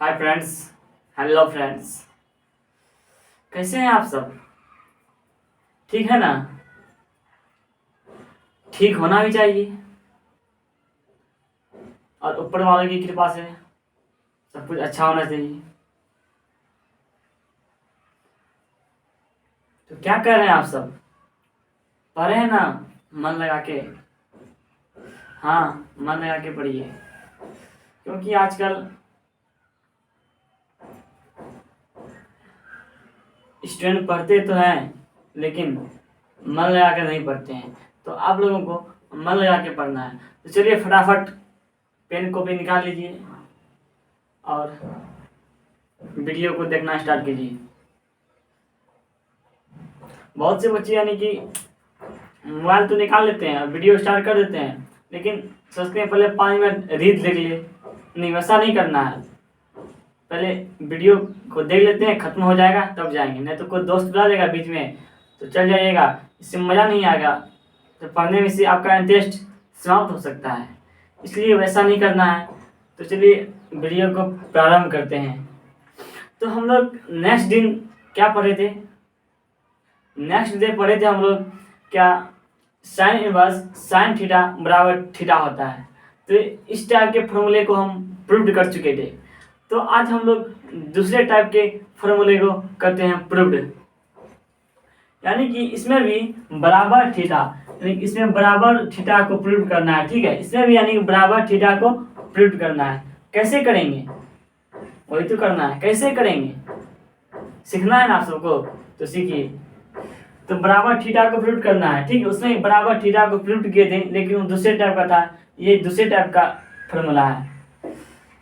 Hi friends. Hello friends. कैसे हैं आप सब? ठीक है ना? ठीक होना भी चाहिए और ऊपर वाले की कृपा से सब कुछ अच्छा होना चाहिए। तो क्या कर रहे हैं आप सब? पढ़ रहे हैं ना? मन लगा के। हाँ, मन लगा के पढ़िए, क्योंकि आजकल स्टूडेंट पढ़ते तो हैं लेकिन मन लगा के नहीं पढ़ते हैं। तो आप लोगों को मन लगा के पढ़ना है। तो चलिए फटाफट पेन कॉपी निकाल लीजिए और वीडियो को देखना स्टार्ट कीजिए। बहुत से बच्चे यानी कि मोबाइल तो निकाल लेते हैं और वीडियो स्टार्ट कर देते हैं, लेकिन सोचते हैं पहले 5 मिनट रील देख लिए। नहीं, वैसा नहीं करना है। पहले वीडियो को देख लेते हैं, खत्म हो जाएगा तब जाएंगे। नहीं तो कोई दोस्त बुला लेगा बीच में तो चल जाइएगा, इससे मज़ा नहीं आएगा। तो पढ़ने में से आपका इंटरेस्ट समाप्त हो सकता है, इसलिए वैसा नहीं करना है। तो चलिए वीडियो को प्रारंभ करते हैं। तो हम लोग नेक्स्ट दिन क्या पढ़े थे? नेक्स्ट डे पढ़े थे हम लोग क्या? साइन इनवर्स साइन थीटा बराबर थीटा होता है। तो इस टाइप के फॉर्मूले को हम प्रूव्ड कर चुके थे। तो आज हम लोग दूसरे टाइप के फॉर्मूले को करते हैं प्रूव्ड, यानी कि इसमें भी बराबर थीटा, यानी कि इसमें बराबर थीटा को प्रूव करना है। ठीक है, इसमें भी यानी कि बराबर थीटा को प्रूव करना है। कैसे करेंगे? वही तो करना है। कैसे करेंगे सीखना है ना आप सबको, तो सीखिए। तो बराबर थीटा को प्रूव करना है। ठीक है, उसमें बराबर थीटा को प्रूव किए थे, लेकिन वो दूसरे टाइप का था। ये दूसरे टाइप का फॉर्मूला है।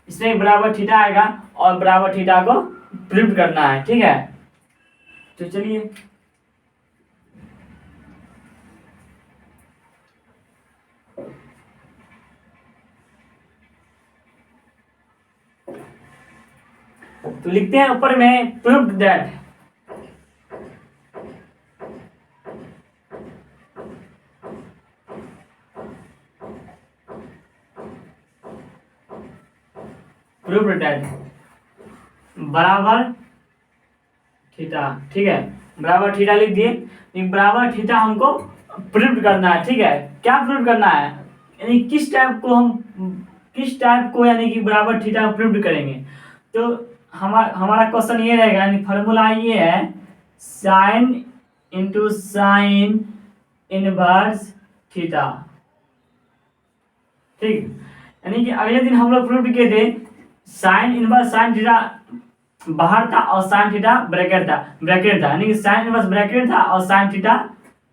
इसमें बराबर थीटा आएगा और बराबर थीटा को प्रूव करना है। ठीक है, तो चलिए तो लिखते हैं ऊपर में प्रूव्ड दैट। प्रूव्ड दैट बराबर थीटा। ठीक है, बराबर थीटा लिख दिए। बराबर थीटा हमको प्रूव करना है। ठीक है, क्या प्रूव करना है? यानी किस टाइप को यानी कि बराबर थीटा प्रूव करेंगे। तो हमारा क्वेश्चन ये रहेगा, यानी फार्मूला ये है sine into sine inverse theta. ठीक, यानी कि अगले दिन हम लोग प्रूव किए थे साइन इनवर्स साइन थीटा बाहर था और साइन थीटा ब्रैकेट था, यानी कि साइन इनवर्स ब्रैकेट था और साइन थीटा,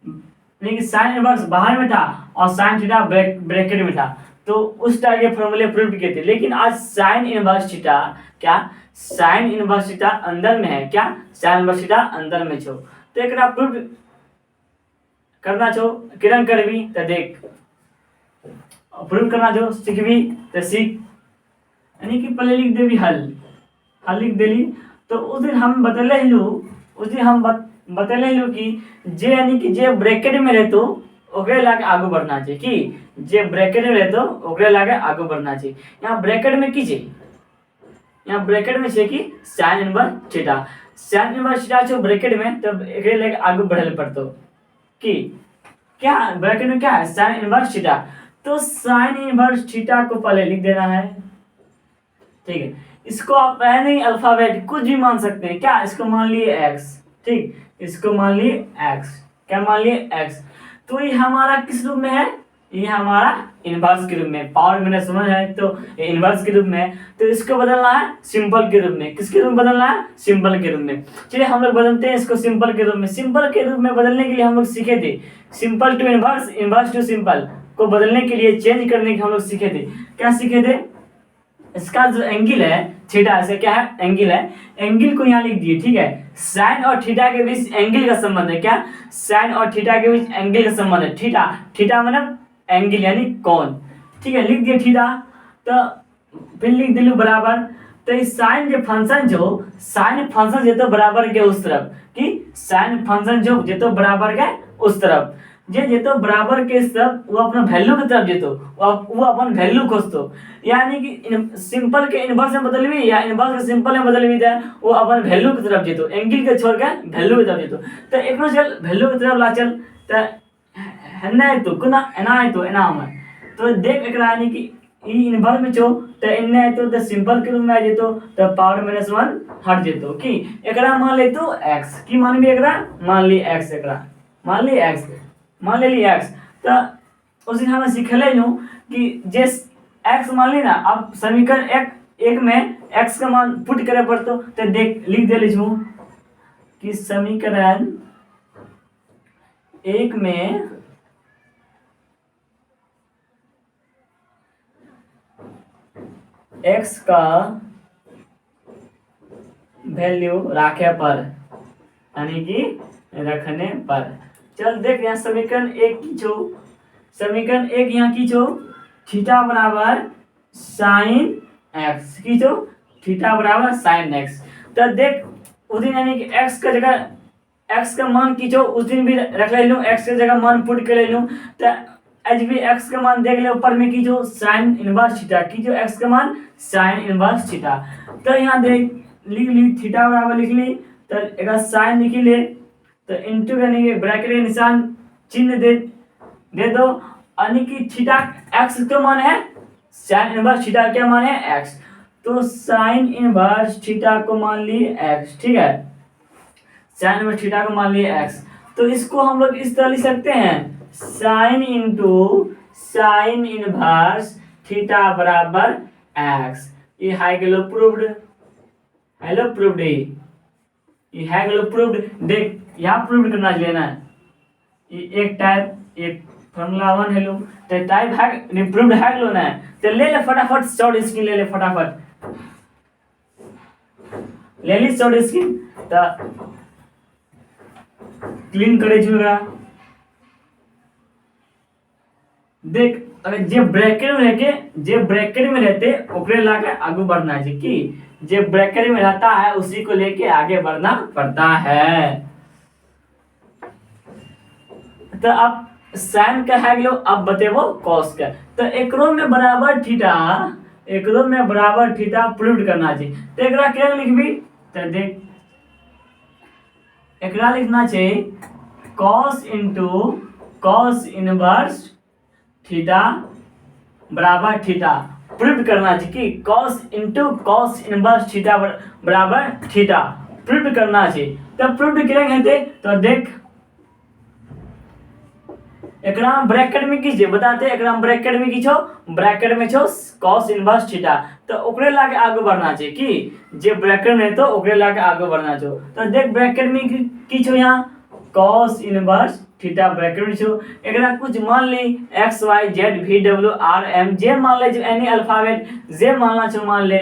यानी कि साइन इनवर्स बाहर में था और साइन थीटा ब्रैकेट में था। तो उस टाइप के फॉर्मूले प्रूव किए थे। लेकिन आज साइन इनवर्स थीटा क्या? साइन इनवर्स थीटा अंदर में है। क्या? साइन इनवर्स थीटा अंदर में छो। तो एक प्रूव करना छो किरण करबी तो देख, प्रूव करना जो सीख भी तो सीख, यानी कि पहले लिख देवी हल लिख देली। तो उस दिन हम बतले लू कि जे यानी कि जे ब्रैकेट में रहतो ओकरे लागे आगे बढ़ना चाहिए। कि जे ब्रैकेट में रहतो ओकरे लागे आगे बढ़ना चाहिए। यहाँ ब्रैकेट में की चाहिए? यहाँ ब्रैकेट में छे कि sine inverse theta. Sine inverse theta छो ब्रैकेट में, तब एकरे लागे आगे बढ़े पड़तो। कि क्या ब्रैकेट में क्या है? Sine inverse theta. तो साइन इनवर्स थीटा को पहले लिख देना है। ठीक है, इसको आप नहीं अल्फाबेट कुछ भी मान सकते हैं। क्या? इसको मान लिए x। ठीक, इसको मान लिए x। क्या मान लिए? x। तो ये हमारा किस रूप में है? ये हमारा इनवर्स के रूप में। पावर मैंने सुना है तो इनवर्स के रूप में। तो इसको बदलना है सिंपल के रूप में। किसके रूप में बदलना है? सिंपल के रूप में। चलिए हम लोग बदलते हैं इसको सिंपल के रूप में। सिंपल के रूप में बदलने के लिए हम लोग सीखे थे simple to inverse, inverse to simple को बदलने के लिए, चेंज करने के हम लोग सीखे थे। क्या सीखे थे? इसका जो एंगल है थीटा, ऐसे क्या है? एंगल है। एंगल को यहाँ लिख दिए। ठीक है, साइन और थीटा के बीच एंगल का संबंध है। क्या? साइन और थीटा के बीच एंगल का संबंध है। थीटा मतलब एंगल यानी कोण। ठीक है, लिख दिए थीटा। तो फिर लिख दिलू बराबर। तो इस साइन जो फंक्शन जेतो बराबर के उस तरफ, कि साइन फंक्शन जो जेतो बराबर के उस तरफ। जे जेतो बराबर के सब वो अपना वैल्यू की तरफ जेतो, वो अपन वैल्यू खोजतो, यानी कि सिंपल के इनवर्स में बदलवी या इनवर्स के सिंपल में बदलवी दे वो अपन वैल्यू की तरफ जेतो, एंगल के छोड़ के वैल्यू की तरफ जेतो। तो एकरो चल वैल्यू की तरफ ला चल त हन्ना है तो कुना एना है तो एना हम तो देख एकरा यानी कि ई इनवर्स में छो तो इन्ने है तो सिंपल के रूप में आ जेतो तो पावर -1 हट जेतो कि एकरा मान ले तो x की मान भी एकरा मान ली x, एकरा मान ली x, मान ले ली x। तो उस दिन हमें सिखले नु कि जे x मान ली ना, अब समीकरण एक में x का मान पुट करे पड़तो तो देख लिख दे लिखूं कि समीकरण एक में x का वैल्यू रखे पर, यानी कि रखने पर। चल देख यहाँ समीकरण एक की छो, समीकरण एक यहाँ की छो थीटा बराबर साइन x की छो, थीटा बराबर साइन x। तो देख उस दिन यानी कि x का जगह x का मान की छो उस दिन भी रख ले लूँ, x के जगह मान पुट कर ले लूँ तो एच भी x का मान देख ले ऊपर में की जो साइन इनवर्स थीटा की जो x का मान साइन इनवर्स थीटा। तो यहाँ देख लिख ली थीटा बराबर लिख ली तो एक साइन लिख ले तो इंटू यानी कि ब्रैकेट के निशान चिन्ह दे दो, यानी कि थीटा x का मान है साइन इनवर्स थीटा क्या मान है x, तो साइन इनवर्स थीटा को मान ली x, ठीक है साइन इनवर्स थीटा को मान लिए x। तो इसको हम लोग इस तरह लिख सकते हैं sine into sine inverse theta बराबर x। ये है गेलो प्रूव्ड, हेलो प्रूव्ड, ये है गेलो प्रूव्ड। देख यहाँ प्रूव्ड करना लेना है, ये एक टाइप एक फॉर्मूला 1 हेलो तो टाइप है प्रूव्ड है लो ना, तो ले ले फटाफट शॉर्ट स्क्रीन ले ले फटाफट ले ली शॉर्ट स्क्रीन तो क्लीन करे जुगा। देख अगर जे ब्रैकेट में रहते ओकरे लाके आगे बढ़ना है कि जे ब्रैकेट में रहता है उसी को लेके आगे बढ़ना पड़ता है। तो अब साइन का है लो, अब बतेबो कॉस का। तो एकरो में बराबर थीटा प्रूव करना चाहिए। तो एकरा क्या लिखबी तो देख एकरा लिखना चाहिए cos into cos inverse theta बराबर थीटा, प्रूव करना चाहिए कि cos into cos inverse theta बराबर थीटा प्रूव करना चाहिए। तब प्रूव करेंगे तो देख एकरा ब्रैकेट में की बताते एकरा ब्रैकेट में की छो, ब्रैकेट में छो cos इनवर्स थीटा, तो ओकरे लाके आगे बढ़ना चाहिए कि जे ब्रैकेट में तो ओकरे लाके आगे बढ़ना छो। तो देख ब्रैकेट में की छो यहाँ cos इनवर्स थीटा ब्रैकेट में छो, एकरा कुछ मान ली x y z v w r m जे मान ले, जो एनी अल्फाबेट जे मानना छो मान ले,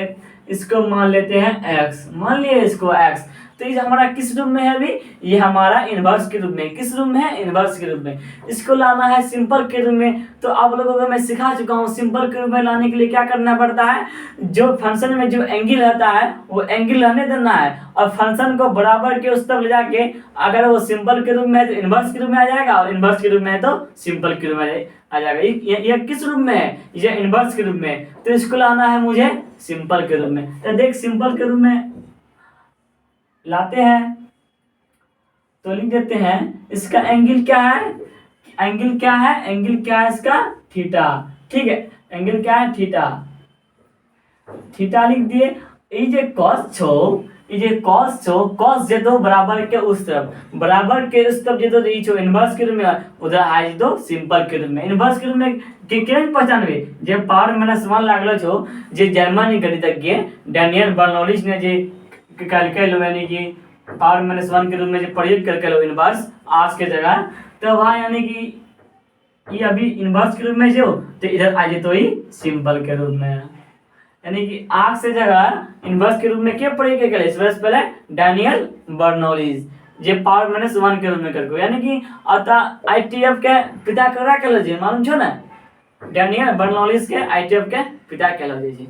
इसको मान लेते हैं x, मान लिए इसको x। तो ये हमारा किस रूप में है अभी, ये हमारा इनवर्स के रूप में, किस रूप में है इनवर्स के रूप में, इसको लाना है सिंपल के रूप में। तो आप लोगों को मैं सिखा चुका हूँ सिंपल के रूप में लाने के लिए क्या करना पड़ता है, जो फंक्शन में जो एंगल रहता है वो एंगल रहने देना है और फंक्शन को बराबर के उस तरफ ले जाके अगर वो सिंपल के रूप में है तो इनवर्स के रूप में आ जाएगा और इनवर्स के रूप में है तो सिंपल के रूप में आ जाएगा। ये किस रूप में है, ये इनवर्स के रूप में, तो इसको लाना है मुझे सिंपल के रूप में। तो देख सिंपल के रूप में लाते हैं तो लिख देते हैं इसका एंगल क्या है, एंगल क्या है, एंगल क्या है इसका थीटा, ठीक है एंगल क्या है थीटा, थीटा लिख दिए। ये जे cos छो, ये जे cos छो, cos जे दो बराबर के उस तरफ, बराबर के उस तरफ जे दो ये छो इनवर्स के रूप में, उधर आ दो सिंपल के रूप में। इनवर्स के रूप में के पहचानबे जे पावर -1 लागलो छो, जे जर्मनी गणितज्ञ डैनियल बर्नौलिस ने जे कैलकुलेट यानी कि पावर -1 के रूप में जो प्रयोग करके लो इनवर्स आज के जगह, तो वहाँ यानी कि ये अभी इनवर्स के रूप में जो तो इधर आ जाए तो ही सिंपल के रूप में, यानी कि आज से जगह इनवर्स के रूप में क्या प्रयोग करे सबसे पहले डैनियल बर्नौलिस जे पावर -1 के रूप में करको, यानी कि अतः ITF के पिता करा के लो मालूम छो ना, डैनियल बर्नौलिस के ITF के पिता के लो जी।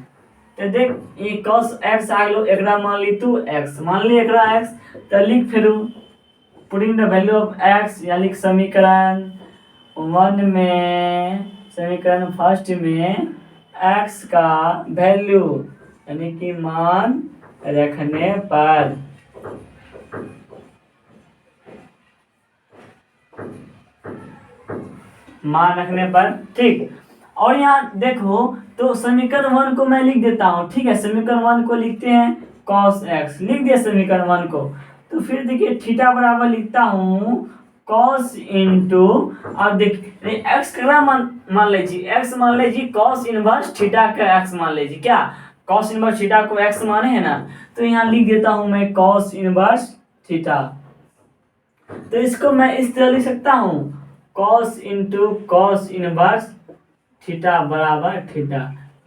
तो देख ये cos x आ गलो, एकरा मान ली तू x, मान ली एकरा x, तो लिख फिर putting the value of x या लिख समीकरण 1 में समीकरण फर्स्ट में x का वैल्यू यानी कि मान रखने पर ठीक। और यहाँ देखो तो समीकरण 1 को मैं लिख देता हूँ, ठीक है। समीकरण 1 को लिखते हैं cos x, लिख दिया समीकरण 1 को। तो फिर देखिए थीटा बराबर लिखता हूँ cos इंटू, अब देखिए x का मान लीजिए, x मान लीजिए cos इनवर्स थीटा का x मान लीजिए, क्या cos इनवर्स थीटा को x माने है ना, तो यहाँ लिख देता हूँ मैं cos इनवर्स थीटा। तो इसको मैं इस तरह लिख सकता हूँ cos into cos inverse theta बराबर थीटा।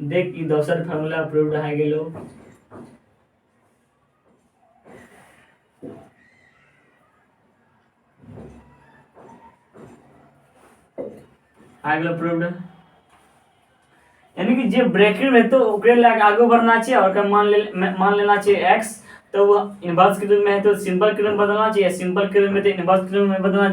देख ई दोसर फार्मूला प्रूव है गेलो। आ गेलो प्रूव्ड, यानी कि जे ब्रैकेट में तो ओकरे लाग आगे बढ़ना चाहिए और मान लेना चाहिए x, तो वो इनवर्स के रूप में है तो सिंपल के रूप में बदलना चाहिए, सिंपल के रूप में तो इनवर्स के रूप में बदलना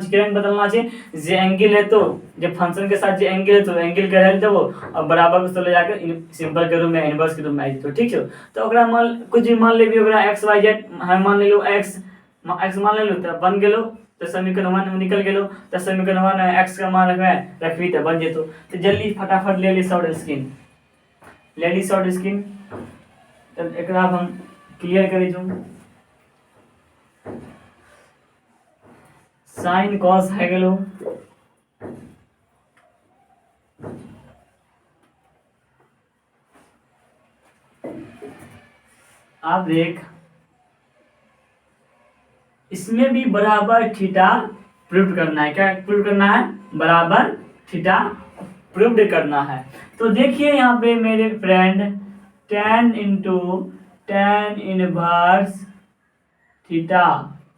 चाहिए। जे एंगल है तो जब फंक्शन के साथ जो एंगल है तो एंगल का वैल्यू वो अब बराबर को ले जाकर सिंपल के रूप में इनवर्स के रूप में आई तो ठीक है। तो ओकरा मान कुछ भी मान ले भी ओकरा x y z हम मान ले लो x मान ले लो तो बन गेलो, तो समीकरण 1 में निकल गेलो। तो समीकरण 1 में x का मान रखबी तो बन जेतो। तो जल्दी फटाफट ले ली शॉर्ट स्क्रीन, ले ली शॉर्ट स्क्रीन। तब एकरा हम क्लियर करी जो साइन कॉस है गेलो, आप देख इसमें भी बराबर थीटा प्रूव करना है। क्या प्रूव करना है? बराबर थीटा प्रूव करना है। तो देखिए यहाँ पे मेरे friend tan into tan inverse theta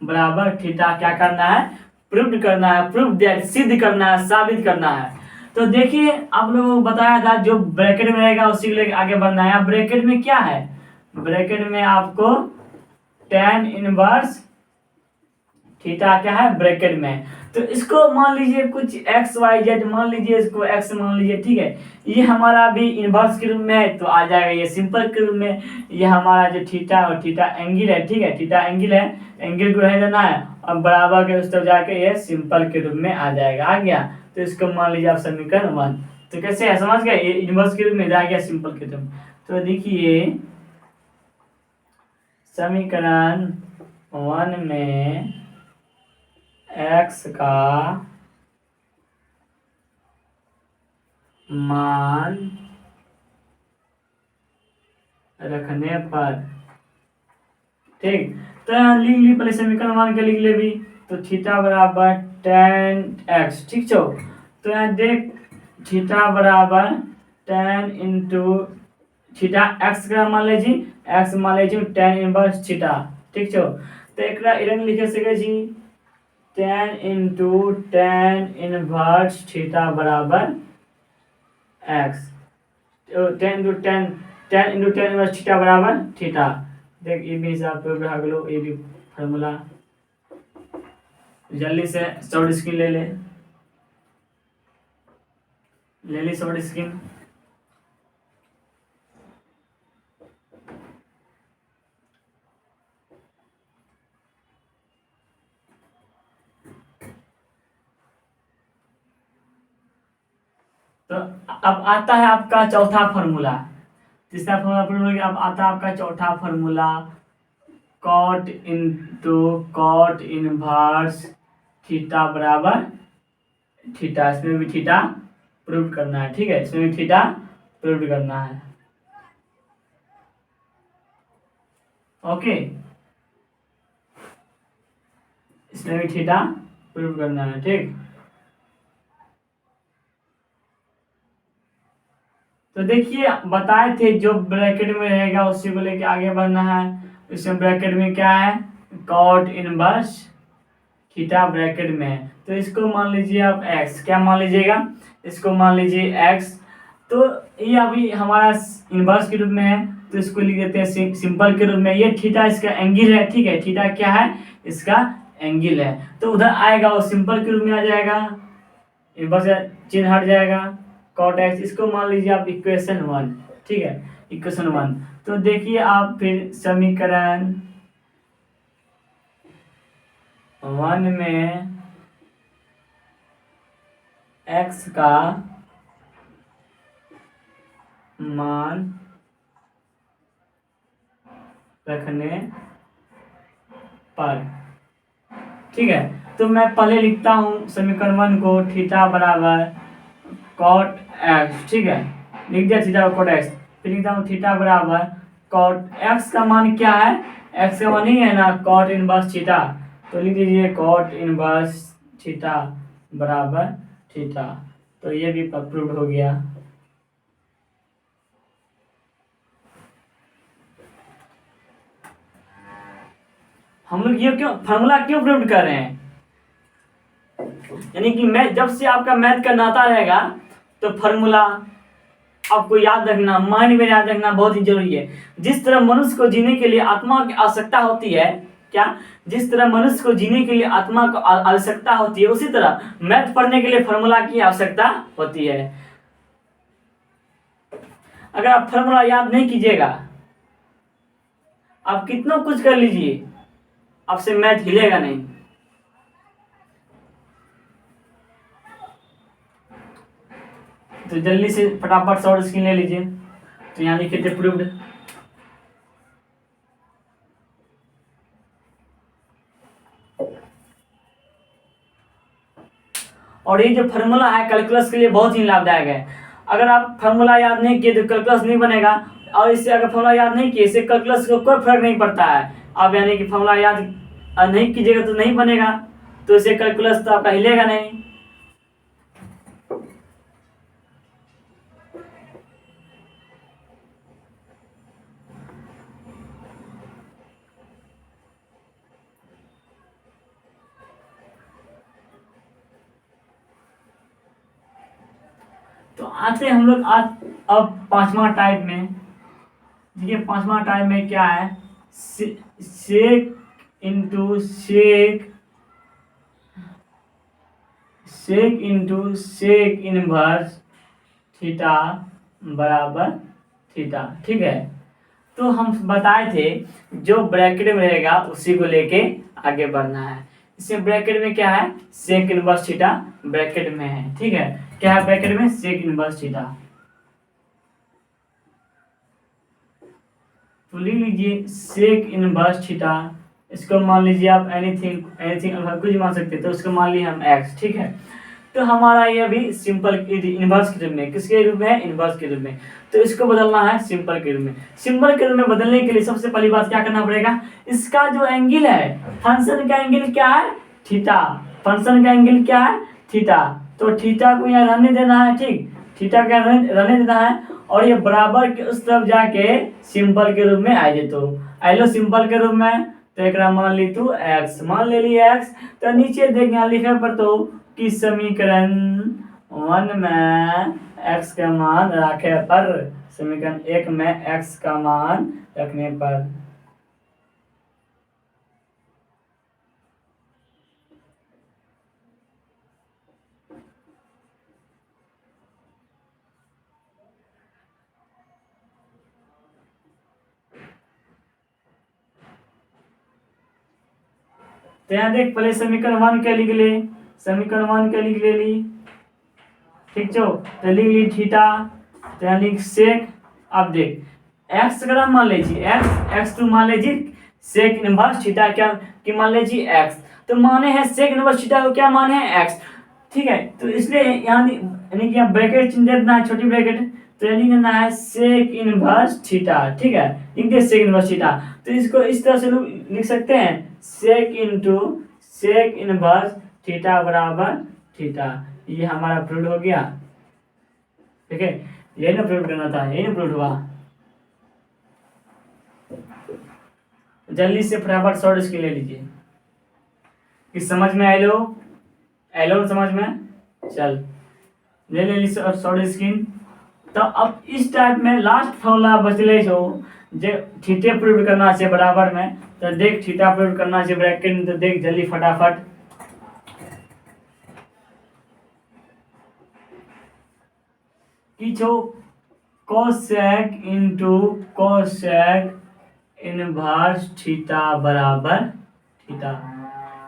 बराबर थीटा क्या करना है? प्रूव करना है, प्रूव दैट सिद्ध करना है, साबित करना है। तो देखिए आप लोगों को बताया था जो ब्रैकेट में रहेगा उसी को लेकर आगे बढ़ना है। ब्रैकेट में क्या है? ब्रैकेट में आपको tan इनवर्स थीटा क्या है ब्रैकेट में। तो इसको मान लीजिए कुछ x y z मान लीजिए, इसको x मान लीजिए, ठीक है। ये हमारा अभी इनवर्स के रूप में है तो आ जाएगा ये सिंपल के रूप में। ये हमारा जो थीटा और थीटा एंगल है, ठीक है, थीटा एंगल है, एंगल को रह देना है और बराबर के उस तरफ जाके ये सिंपल के रूप में आ जाएगा, आ गया। तो इसको मान लीजिए आप समीकरण 1। तो कैसे है समझ गए? ये इनवर्स के रूप में आ गया सिंपल के रूप में। तो देखिए समीकरण 1 में x का मान रखने पर, ठीक। तो यहाँ लिख ली पहले समीकरण 1 के लिख ले भी, तो थीटा बराबर tan x, ठीक छो। तो यहाँ देख थीटा बराबर tan इंटू थीटा x का मान लीजिए, x मान लीजिए tan इनवर्स थीटा, ठीक छो। तो एक इधर लिखे सके जी tan into tan inverse theta बराबर x, tan into tan inverse theta बराबर थीटा। देख ये भी हिसाब पे बढ़ा गलो, ये भी फार्मूला जल्दी से शॉर्ट स्क्रीन ले ली शॉर्ट स्क्रीन। तो अब आता है आपका चौथा फार्मूला, तीसरा फार्मूला अब आता है आपका चौथा formula cot into cot inverse theta बराबर थीटा। इसमें भी थीटा प्रूव करना है, ठीक है, इसमें भी थीटा प्रूव करना है, ओके। इसमें भी थीटा प्रूव करना है, ठीक। तो देखिए बताए थे जो ब्रैकेट में रहेगा उसी को लेके आगे बढ़ना है। इसमें ब्रैकेट में क्या है? कॉट इनवर्स थीटा ब्रैकेट में। तो इसको मान लीजिए आप x, क्या मान लीजिएगा? इसको मान लीजिए x। तो ये अभी हमारा इनवर्स के रूप में है तो इसको लिख देते हैं सिंपल के रूप में। ये थीटा इसका एंगल है, ठीक है, थीटा क्या है? इसका एंगल है। तो उधर आएगा वो सिंपल के रूप में आ जाएगा, इनवर्स का चिन्ह हट जाएगा, कॉट एक्स, इसको मान लीजिए आप इक्वेशन 1, ठीक है, इक्वेशन 1। तो देखिए आप फिर समीकरण 1 में x का मान रखने पर, ठीक है, तो मैं पहले लिखता हूँ समीकरण 1 को, थीटा बराबर कॉट एक्स, ठीक है, लिख दिया थीटा कॉट एक्स। फिर लिखता हूँ थीटा बराबर कॉट एक्स का मान क्या है, एक्स का मान ही है ना कॉट इनवर्स थीटा, तो लिख दीजिए कॉट इनवर्स थीटा बराबर थीटा। तो ये भी प्रूव हो गया। हम लोग ये क्यों फार्मूला क्यों प्रूव कर रहे हैं, यानी कि मैं जब से आपका मैथ का नाता रहेगा तो फार्मूला आपको याद रखना, माइंड में याद रखना बहुत ही जरूरी है। जिस तरह मनुष्य को जीने के लिए आत्मा की आवश्यकता होती है, क्या, जिस तरह मनुष्य को जीने के लिए आत्मा को आवश्यकता होती है, उसी तरह मैथ पढ़ने के लिए फार्मूला की आवश्यकता होती है। अगर आप फार्मूला याद नहीं कीजिएगा, आप कितना कुछ कर लीजिए, आपसे मैथ हिलेगा नहीं। तो जल्दी से फटाफट शॉर्ट स्क्रीन ले लीजिए। तो यहाँ लिखे थे प्रूव्ड, और ये जो फार्मूला है कैलकुलस के लिए बहुत ही लाभदायक है। अगर आप फार्मूला याद नहीं किए तो कैलकुलस नहीं बनेगा, और इससे अगर फार्मूला याद नहीं किए इससे कैलकुलस को कोई फर्क नहीं पड़ता है। आप यानी कि फार्मूला याद नहीं कीजिएगा तो नहीं बनेगा, तो इससे कैलकुलस तो आपका हिलेगा नहीं। तो आते हैं हम लोग आज अब पांचवा टाइप में। देखिए पांचवा टाइप में क्या है, सेक इंटू सेक इनवर्स थीटा बराबर थीटा, ठीक है। तो हम बताए थे जो ब्रैकेट में रहेगा उसी को लेके आगे बढ़ना है। इसमें ब्रैकेट में क्या है, सेक इनवर्स थीटा ब्रैकेट में है, ठीक है, क्या है ब्रैकेट में, सेक इनवर्स थीटा। तो लिख लीजिए सेक इनवर्स थीटा, इसको मान लीजिए आप एनीथिंग कुछ मान सकते हैं, तो उसको मान लिए हम एक्स, ठीक है। तो हमारा ये भी सिंपल इनवर्स के रूप में, किसके रूप में है, इनवर्स के रूप में। तो इसको बदलना है सिंपल के रूप में। सिंपल के रूप में बदलने के लिए सबसे पहली बात क्या करना पड़ेगा, इसका जो एंगल है, फंक्शन का एंगल क्या है, थीटा, फंक्शन का एंगल क्या है, थीटा। तो थीटा को यहाँ रहने देना है, ठीक, थीटा का रहने देना है, और ये बराबर के उस तरफ जाके सिंपल के रूप में आ जाए। तो आइलो सिंपल के रूप में, तो एक मान ली तू एक्स, मान ले ली एक्स। तो नीचे देख यहाँ लिखे पर तो कि समीकरण 1 में x का मान रखे पर, समीकरण 1 में x का मान रखने पर। तो यहाँ देख पहले समीकरण 1 के लिख ले, समीकरण 1 के लिख ले ली, ठीक छो। तो लिख ली थीटा, तो यहाँ लिख सेक। अब देख एक्स अगर हम मान लीजिए एक्स टू मान लीजिए सेक इनवर्स थीटा क्या कि मान लीजिए एक्स, तो माने हैं सेक इनवर्स थीटा को क्या माने हैं एक्स, ठीक है। तो इसलिए यहाँ यानी कि ब्रैकेट चिन्ह देना है, छोटी ब्रैकेट, तो यानी देना है सेक इनवर्स थीटा, ठीक है, लिख दे सेक इनवर्स थीटा। तो इसको इस तरह से लिख सकते हैं, सेक इंटू सेक इनवर्स थीटा बराबर थीटा। ये हमारा प्रूव हो गया, ठीक है, यही ना प्रूव करना था, यही ना प्रूव हुआ। जल्दी से फटाफट शॉर्ट स्क्रीन ले लीजिए कि समझ में एलो समझ में, चल ले ली शॉर्ट स्क्रीन। तो अब इस टाइप में लास्ट फॉर्मूला बचले जो थीटा प्रूव करना चाहिए बराबर में, तो देख थीटा प्रूव करना चाहिए ब्रैकेट में, तो देख जल्दी फटाफट। किछो cosec into cosec inverse theta बराबर थीटा।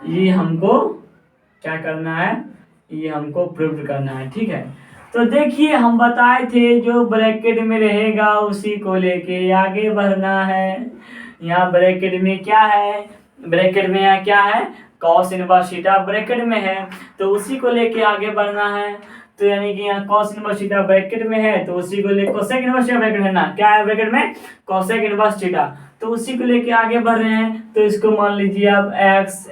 ये हमको क्या करना है, ये हमको प्रूव करना है। ठीक है, तो देखिए हम बताए थे जो ब्रैकेट में रहेगा उसी को लेके आगे बढ़ना है। यहाँ ब्रैकेट में क्या है, ब्रैकेट में यहाँ क्या है, कॉस इनवर्स थीटा ब्रैकेट में है, तो उसी को लेके आगे बढ़ना है। तो यानी कि यहाँ कॉस इनवर्स थीटा ब्रैकेट में है, तो उसी को लेके कोसेक इनवर्स थीटा ब्रैकेट है ना, क्या है ब्रैकेट में, कोसेक इनवर्स थीटा, तो उसी को लेके आगे बढ़ रहे हैं। तो इसको मान लीजिए आप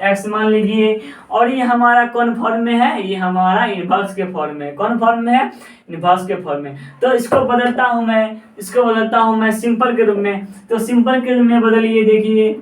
x मान लीजिए, और ये हमारा कौन फॉर्म में है, ये हमारा इनवर्स के फॉर्म में, कौन फॉर्म में है, इनवर्स के फॉर्म में। तो इसको बदलता हूं मैं, इसको बदलता हूं मैं सिंपल के रूप में। तो सिंपल के रूप में बदलिए, देखिए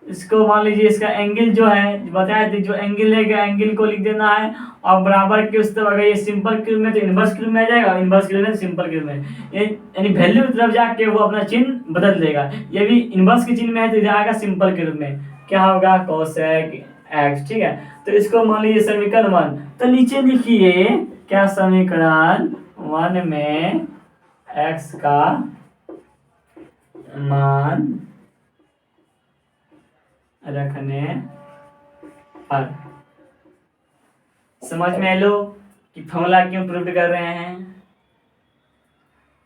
इसको मान लीजिए इसका एंगल जो है बताया थे, जो एंगल है एंगल को लिख देना है, और बराबर के उस तरफ अगर ये सिंपल के रूप में तो इनवर्स के रूप में आ जाएगा, इनवर्स के रूप में सिंपल के रूप में, यानी वैल्यू की तरफ जाके वो अपना चिन्ह बदल देगा। ये भी इनवर्स के चिन्ह में है तो इधर आएगा सिंपल के रूप में, क्या होगा कोसेक एक्स। ठीक है, तो इसको मान लीजिए समीकरण 1, तो नीचे लिखिए क्या समीकरण 1 में एक्स का मान रखने पर। समझ में लो कि फॉर्मूला क्यों प्रूव कर रहे हैं,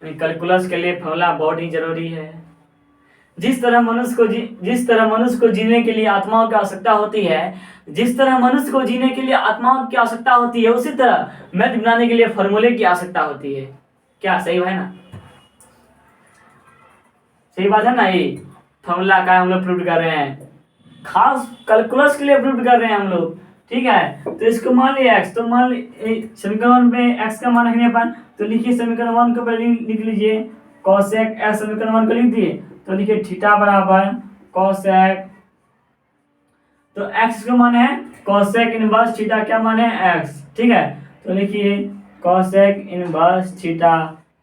कैलकुलस के लिए फॉर्मूला बहुत ही जरूरी है। जिस तरह मनुष्य को जीने के लिए आत्माओं की आवश्यकता होती है, जिस तरह मनुष्य को जीने के लिए आत्माओं की आवश्यकता होती है, उसी तरह मैथ बनाने के लिए फॉर्मूले की आवश्यकता होती है। क्या सही है ना, सही बात है ना। ये फॉर्मूला का हम लोग प्रूव कर रहे हैं, खास कैलकुलस के लिए प्रूव कर रहे हैं हम लोग। ठीक है, तो इसको मान लिया x, तो मान समीकरण में x का मान रखने पर, तो लिखिए समीकरण 1 को पहले लिख लीजिए, कोसेक x समीकरण 1 को लिख दिए, तो लिखिए थीटा बराबर कोसेक, तो x का मान है कोसेक इनवर्स थीटा, क्या मान है x। ठीक है, तो लिखिए कोसेक इनवर्स थीटा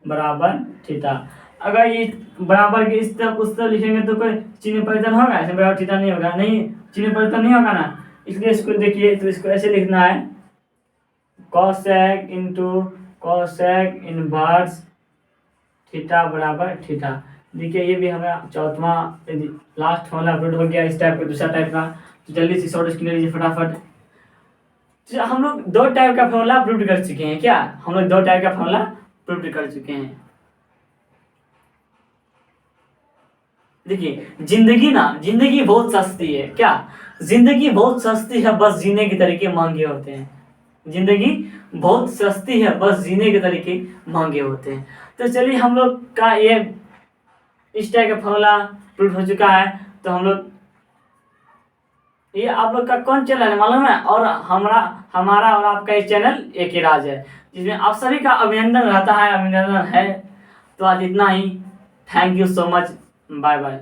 बराबर थीटा। अगर ये बराबर के इस तरफ उस तरफ लिखेंगे तो कोई चिन्ह परिवर्तन होगा, इसमें बराबर थीटा नहीं होगा, नहीं चिन्ह परिवर्तन नहीं होगा ना, इसलिए इसको देखिए, तो इसको ऐसे लिखना है cosec into cosec inverse theta बराबर थीटा। देखिए ये भी हमारा चौथवा लास्ट फॉर्मूला अपलोड हो गया इस टाइप का, दूसरा टाइप का। तो जल्दी से शॉर्ट स्क्रीन लीजिए फटाफट। तो हम लोग 2 टाइप का फॉर्मूला प्रूव कर चुके हैं, क्या हम लोग 2 टाइप का फॉर्मूला प्रूव कर चुके हैं। देखिए जिंदगी बहुत सस्ती है, क्या जिंदगी बहुत सस्ती है, बस जीने के तरीके महंगे होते हैं। जिंदगी बहुत सस्ती है, बस जीने के तरीके महंगे होते हैं। तो चलिए हम लोग का ये इस टाइप का फॉर्मूला प्रूव हो चुका है। तो हम लोग ये आप लोग का कौन चैनल है मालूम है, और हमारा और आपका ये चैनल एक ही राज है, जिसमें आप सभी का अभिनंदन रहता है, अभिनंदन है। तो आज इतना ही, thank you so much, bye bye.